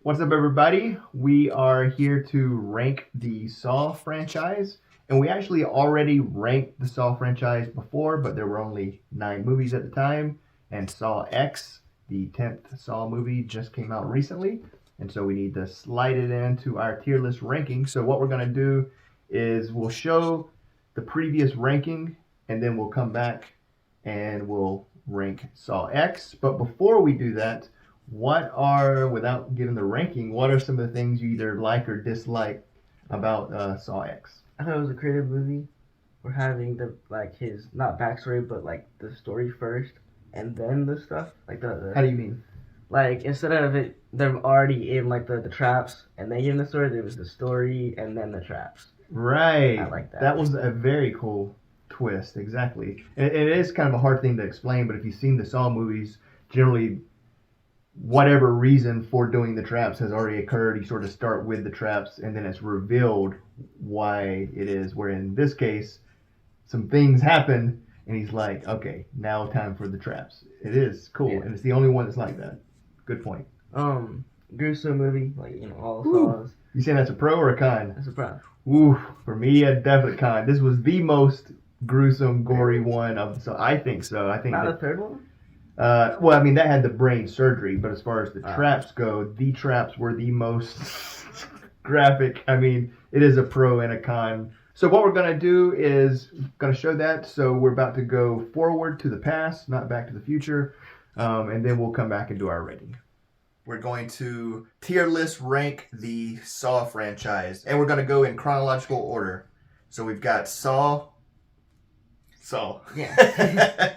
What's up, everybody? We are here to rank the Saw franchise. And we actually already ranked the Saw franchise before, but there were only 9 movies at the time. And Saw X, the 10th Saw movie, just came out recently. And so we need to slide it into our tier list ranking. So, what we're going to do is we'll show the previous ranking, and then we'll come back and we'll rank Saw X. But before we do that, without giving the ranking, what are some of the things you either like or dislike about Saw X? I thought it was a creative movie for having the his not backstory but like the story first and then the stuff like How do you mean? like instead of it them already in like the traps and then in the story there was the story and then the traps. I Right. like That that. was a very cool twist, exactly. And it is kind of a hard thing to explain, but if you've seen the Saw movies, generally whatever reason for doing the traps has already occurred. You sort of start with the traps, and then it's revealed why it is. Where in this case, some things happen, and he's like, "Okay, now time for the traps." It is cool, Yeah. and it's the only one that's like that. Good point. Um, gruesome movie like all Whew. saws. You saying that's a pro or a con? That's a problem. Ooh, for me, a definite con. This was the most gruesome, gory Really? one of the. So I think so. I think Not that the third one. well, I mean, that had the brain surgery, but as far as the Uh, traps go, the traps were the most graphic. I mean, it is a pro and a con. So what we're gonna do is gonna show that. So we're about to go forward to the past, not back to the future, and then we'll come back and do our rating. We're going to tier list rank the Saw franchise, and we're gonna go in chronological order. So we've got Saw. yeah.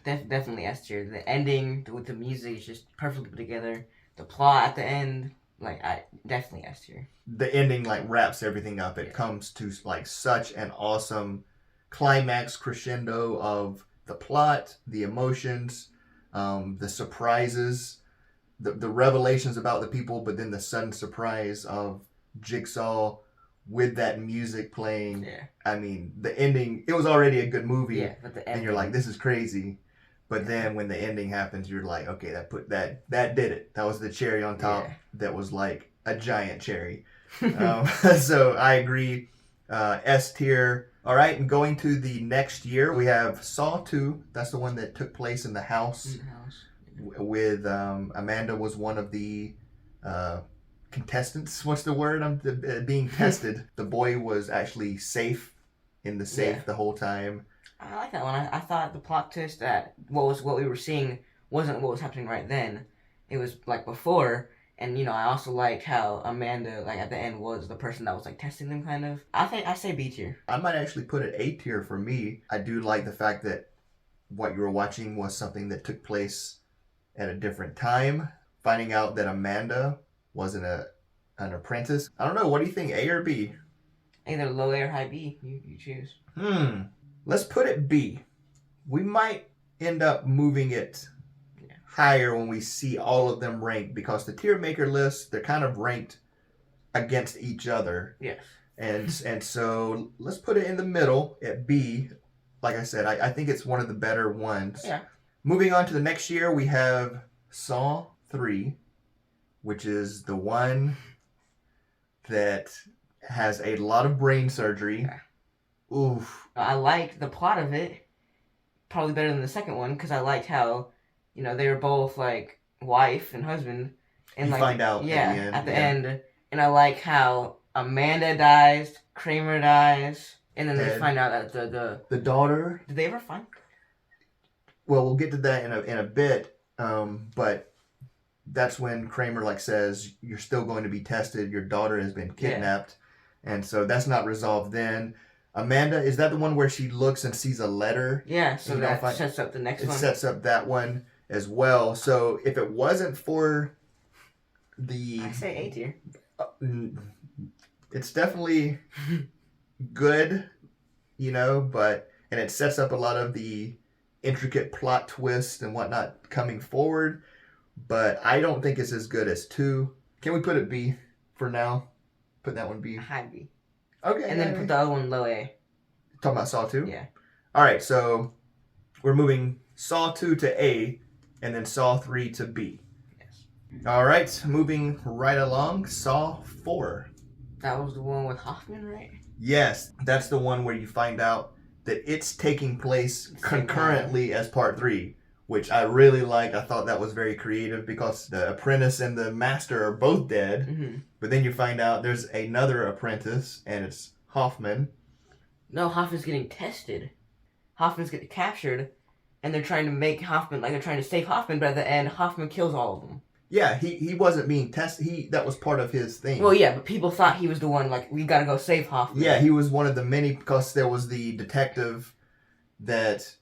Definitely S tier. The ending with the music is just perfectly put together. The plot at the end, like I definitely S tier. The ending like wraps everything up. It Yeah. comes to like such an awesome climax crescendo of the plot, the emotions, the surprises, the revelations about the people, but then the sudden surprise of Jigsaw with that music playing. Yeah. I mean, the ending, it was already a good movie, Yeah, but the and ending. you're like, this is crazy. But then when the ending happens, you're like, okay, that did it. That was the cherry on top. Yeah. That was like a giant cherry. So I agree. S tier. All right, and going to the next year, we have Saw 2. That's the one that took place in the house In the house. with Amanda was one of the uh, contestants. What's the word? I'm being tested. The boy was actually safe in the safe Yeah. the whole time. I like that one. I thought the plot twist that what we were seeing wasn't what was happening right then. It was like before. And I also liked how Amanda, like at the end, was the person that was like testing them, kind of. I say B tier. I might actually put it A tier for me. I do like the fact that what you were watching was something that took place at a different time. Finding out that Amanda wasn't an apprentice. I don't know. What do you think, A or B? Either low A or high B. You choose. Let's put it B. We might end up moving it higher when we see all of them ranked because the tier maker list, they're kind of ranked against each other. Yes. And so let's put it in the middle at B. Like I said, I think it's one of the better ones. Yeah. Moving on to the next year, we have Saw 3, which is the one that has a lot of brain surgery. Yeah. Oof. I liked the plot of it probably better than the second one because I liked how they were both like wife and husband and You like find out yeah at the end. end, and I like how Amanda dies, Kramer dies, and then they And find out that the daughter. did they ever find Well, we'll get to that in a bit. But that's when Kramer like says you're still going to be tested. Your daughter has been kidnapped, and so that's not resolved. Then Amanda, is that the one where she looks and sees a letter? Yeah, so You that know, sets up the next It one. sets up that one as well. So if it wasn't for the, I say A tier. it's definitely good, but and it sets up a lot of the intricate plot twists and whatnot coming forward. But I don't think it's as good as 2. Can we put it B for now? Put that one B. High B. Okay. And then put the other one low A. Talking about Saw 2? Yeah. All right, so we're moving Saw 2 to A and then Saw 3 to B. Yes. All right, moving right along, Saw 4. That was the one with Hoffman, right? Yes, that's the one where you find out that it's taking place Same concurrently as part 3, which I really liked. I thought that was very creative because the apprentice and the master are both dead, Mm-hmm. but then you find out there's another apprentice, and it's Hoffman. No, Hoffman's getting tested. Hoffman's getting captured, and they're trying to make Hoffman, like they're trying to save Hoffman, but at the end, Hoffman kills all of them. Yeah, he wasn't being tested. That was part of his thing. Well, yeah, but people thought he was the one, like, we gotta go save Hoffman. Yeah, he was one of the many, because there was the detective that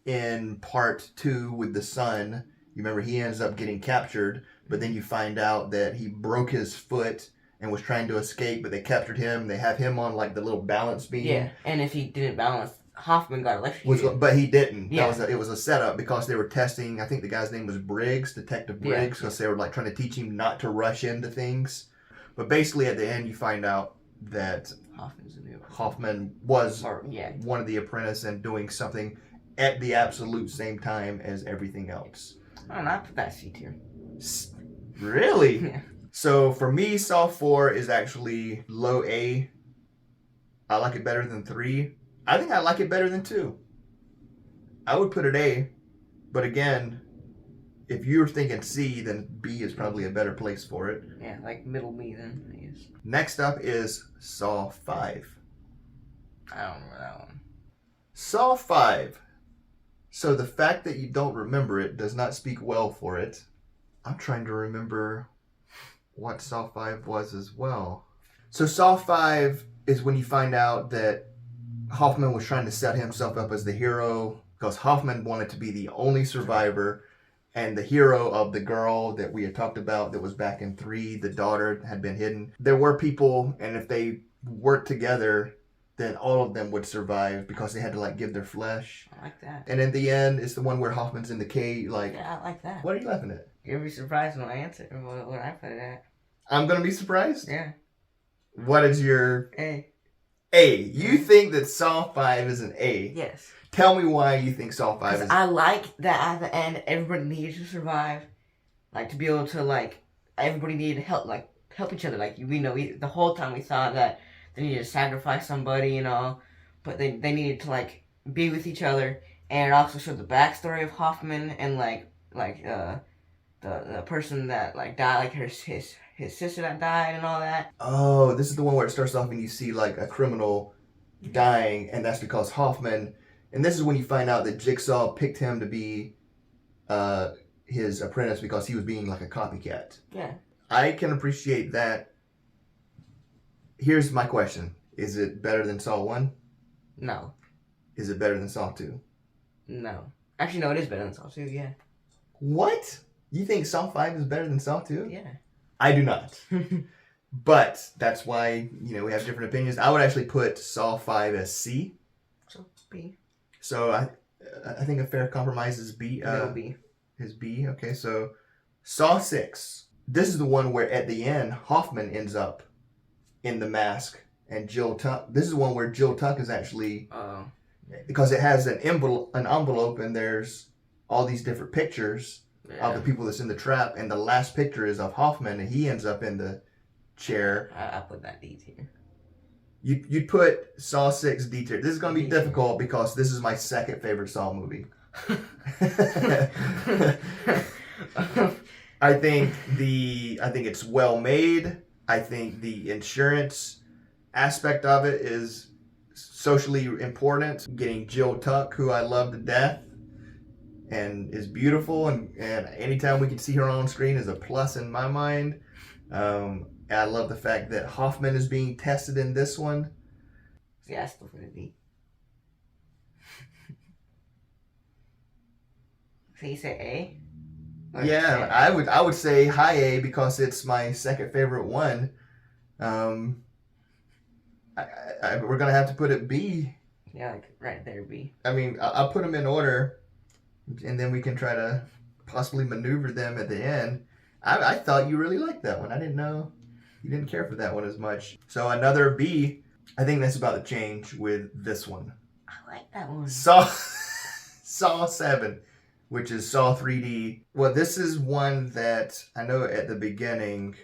in part 2 with the son, you remember he ends up getting captured, but then you find out that he broke his foot and was trying to escape, but they captured him. They have him on like the little balance beam. Yeah, and if he didn't balance, Hoffman got electrocuted. But he didn't. Yeah. It was a setup because they were testing, I think the guy's name was Briggs, Detective Briggs, because they were like trying to teach him not to rush into things. But basically at the end you find out that Hoffman was one of the apprentice and doing something at the absolute same time as everything else. I don't know, I put that C tier. Really? Yeah. So for me, Saw 4 is actually low A. I like it better than 3. I think I like it better than 2. I would put it A, but again, if you're thinking C, then B is probably a better place for it. Yeah, like middle B then, I guess. Next up is Saw 5. I don't remember that one. Saw 5. So the fact that you don't remember it does not speak well for it. I'm trying to remember what Saw 5 was as well. So Saw 5 is when you find out that Hoffman was trying to set himself up as the hero because Hoffman wanted to be the only survivor and the hero of the girl that we had talked about that was back in 3. The daughter had been hidden. There were people, and if they worked together, then all of them would survive because they had to like give their flesh. I like that. And in the end, it's the one where Hoffman's in the cave. Like, yeah, I like that. What are you laughing at? You're gonna be surprised when I answer what I put it at. I'm gonna be surprised. Yeah. What is your A? A. You think that Saw 5 is an A? Yes. Tell me why you think Saw 5 is. I like that at the end everybody needed to survive, like to be able to like everybody needed to help each other. Like the whole time we saw that they needed to sacrifice somebody, but they needed to like be with each other, and it also showed the backstory of Hoffman and the person that like died, like his sister that died and all that. Oh, this is the one where it starts off and you see like a criminal dying, and that's because Hoffman. And this is when you find out that Jigsaw picked him to be his apprentice because he was being like a copycat. Yeah. I can appreciate that. Here's my question. Is it better than Saw 1? No. Is it better than Saw 2? No. Actually, no, it is better than Saw 2, yeah. What? You think Saw 5 is better than Saw 2? Yeah. I do not. But that's why, we have different opinions. I would actually put Saw 5 as C. So, B. So I think a fair compromise is B. B. Is B. Okay, so Saw 6. This is the one where at the end, Hoffman ends up in the mask and Jill Tuck. This is the one where Jill Tuck is actually... because it has an envelope and there's all these different pictures of the people that's in the trap, and the last picture is of Hoffman and he ends up in the chair. I put that D tier. You'd put Saw 6 D tier. This is going to be difficult because this is my second favorite Saw movie. I think it's well made. I think the insurance aspect of it is socially important. Getting Jill Tuck, who I love to death and is beautiful, and anytime we can see her on screen is a plus in my mind. I love the fact that Hoffman is being tested in this one. Yeah, I still put it D. So you say A? Yeah, I would say high A because it's my second favorite one. We're gonna have to put it B. Yeah, like right there, B. I mean, I'll put them in order, and then we can try to possibly maneuver them at the end. I thought you really liked that one. I didn't know you didn't care for that one as much. So another B. I think that's about to change with this one. I like that one. Saw 7. which is Saw 3D. Well, this is one that I know at the beginning,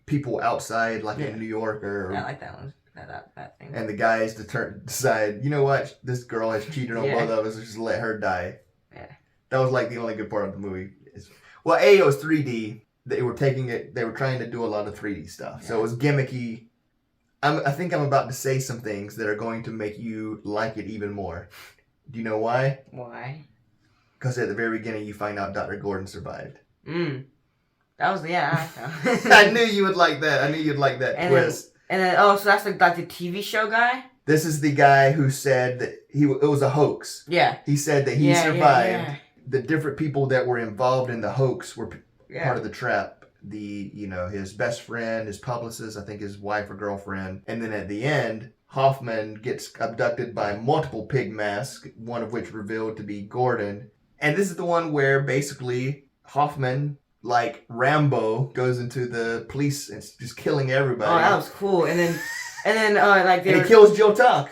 people outside, like in New York, I like that one. That thing. And the guys decide, you know what, this girl has cheated on both of us, let's just let her die. Yeah. That was like the only good part of the movie. Well, it was 3D. They were trying to do a lot of 3D stuff. Yeah. So it was gimmicky. I think I'm about to say some things that are going to make you like it even more. Do you know why? Why? Because at the very beginning, you find out Dr. Gordon survived. That was, yeah. I knew you would like that. I knew you'd like that twist. So that's like the TV show guy? This is the guy who said that it was a hoax. Yeah. He said that he survived. Yeah. The different people that were involved in the hoax were part of the trap. His best friend, his publicist, I think his wife or girlfriend. And then at the end, Hoffman gets abducted by multiple pig masks, one of which revealed to be Gordon. And this is the one where basically Hoffman, like Rambo, goes into the police and just killing everybody. Oh, that was cool. And then he kills Joe Tuck.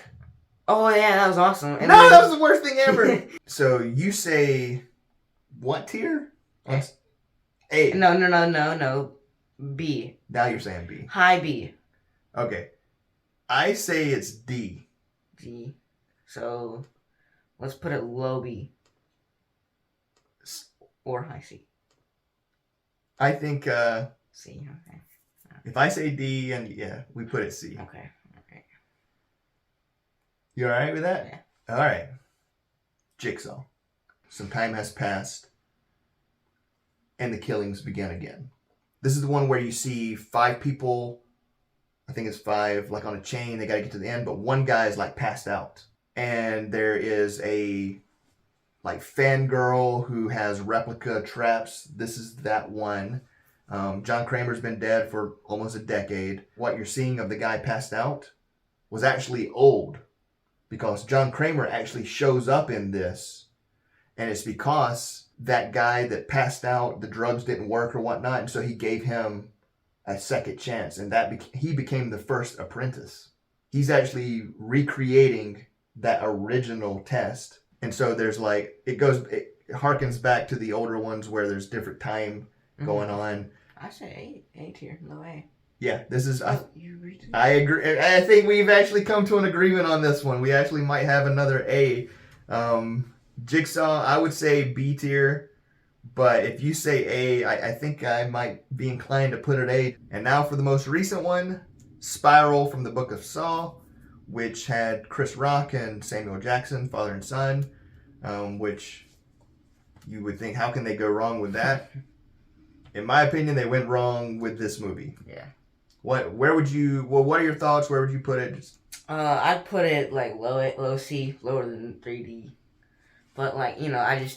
Oh yeah, that was awesome. And that was the worst thing ever. So you say what tier? A. No. B. Now you're saying B. High B. Okay. I say it's D. D. So let's put it low B. Or high C. I think C. Okay. If I say D, and we put it C. Okay. You all right with that? Yeah. All right. Jigsaw. Some time has passed, and the killings begin again. This is the one where you see 5 people. I think it's 5, like on a chain. They got to get to the end, but one guy is like passed out, and there is a like fangirl who has replica traps. This is that one. John Kramer's been dead for almost a decade. What you're seeing of the guy passed out was actually old, because John Kramer actually shows up in this, and it's because that guy that passed out, the drugs didn't work or whatnot, and so he gave him a second chance, and he became the first apprentice. He's actually recreating that original test, and so there's like it harkens back to the older ones where there's different time going on. I say A tier, no A. Yeah, this is. You read it? I agree. I think we've actually come to an agreement on this one. We actually might have another A. Jigsaw, I would say B tier, but if you say A, I think I might be inclined to put it A. And now for the most recent one, Spiral from the Book of Saw, which had Chris Rock and Samuel Jackson, father and son, which you would think, how can they go wrong with that? In my opinion, they went wrong with this movie. Yeah. What are your thoughts? Where would you put it? I'd put it like low C, lower than 3D. But like, I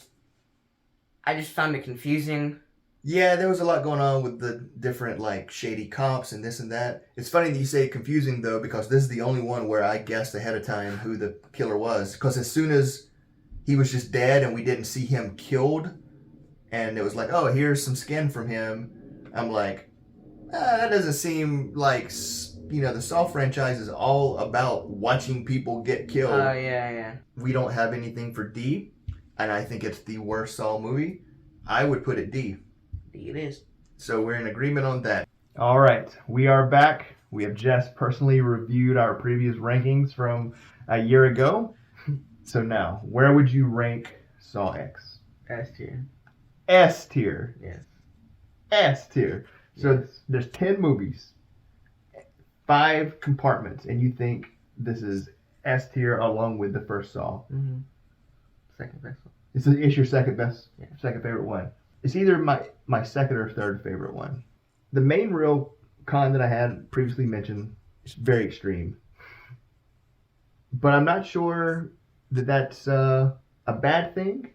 just found it confusing. Yeah, there was a lot going on with the different like shady cops and this and that. It's funny that you say confusing though, because this is the only one where I guessed ahead of time who the killer was. Because as soon as he was just dead and we didn't see him killed, and it was like, oh, here's some skin from him, I'm like, that doesn't seem like, the Saw franchise is all about watching people get killed. Oh, yeah. We don't have anything for D, and I think it's the worst Saw movie. I would put it D. D it is. So we're in agreement on that. All right, we are back. We have just personally reviewed our previous rankings from a year ago. So now, where would you rank Saw X? S tier. S tier. Yes. S tier. So there's 10 movies, 5 compartments, and you think this is S tier along with the first Saw. Mm-hmm. Second best one. It's your second favorite one. It's either my second or third favorite one. The main real con that I had previously mentioned is very extreme. But I'm not sure that that's a bad thing.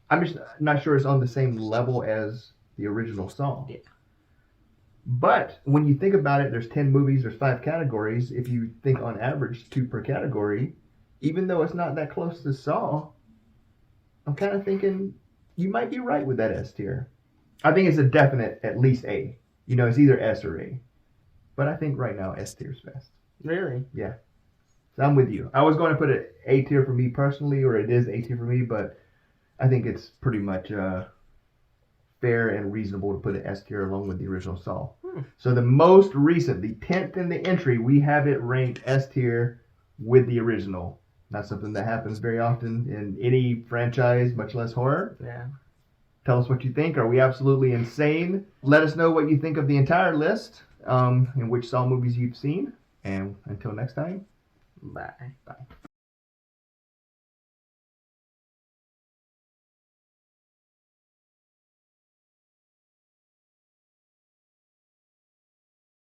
I'm just not sure it's on the same level as the original Saw. Yeah. But when you think about it, there's 10 movies, there's 5 categories. If you think on average 2 per category, even though it's not that close to Saw, I'm kind of thinking you might be right with that S tier. I think it's a definite at least A. It's either S or A. But I think right now S tier is best. Really? Yeah. So I'm with you. I was going to put it A tier for me personally, or it is A tier for me, but I think it's pretty much fair and reasonable to put it S tier along with the original Saw. So the most recent, the 10th in the entry, we have it ranked S tier with the original. Not something that happens very often in any franchise, much less horror. Yeah. Tell us what you think. Are we absolutely insane? Let us know what you think of the entire list and which Saw movies you've seen. And until next time, Bye. bye.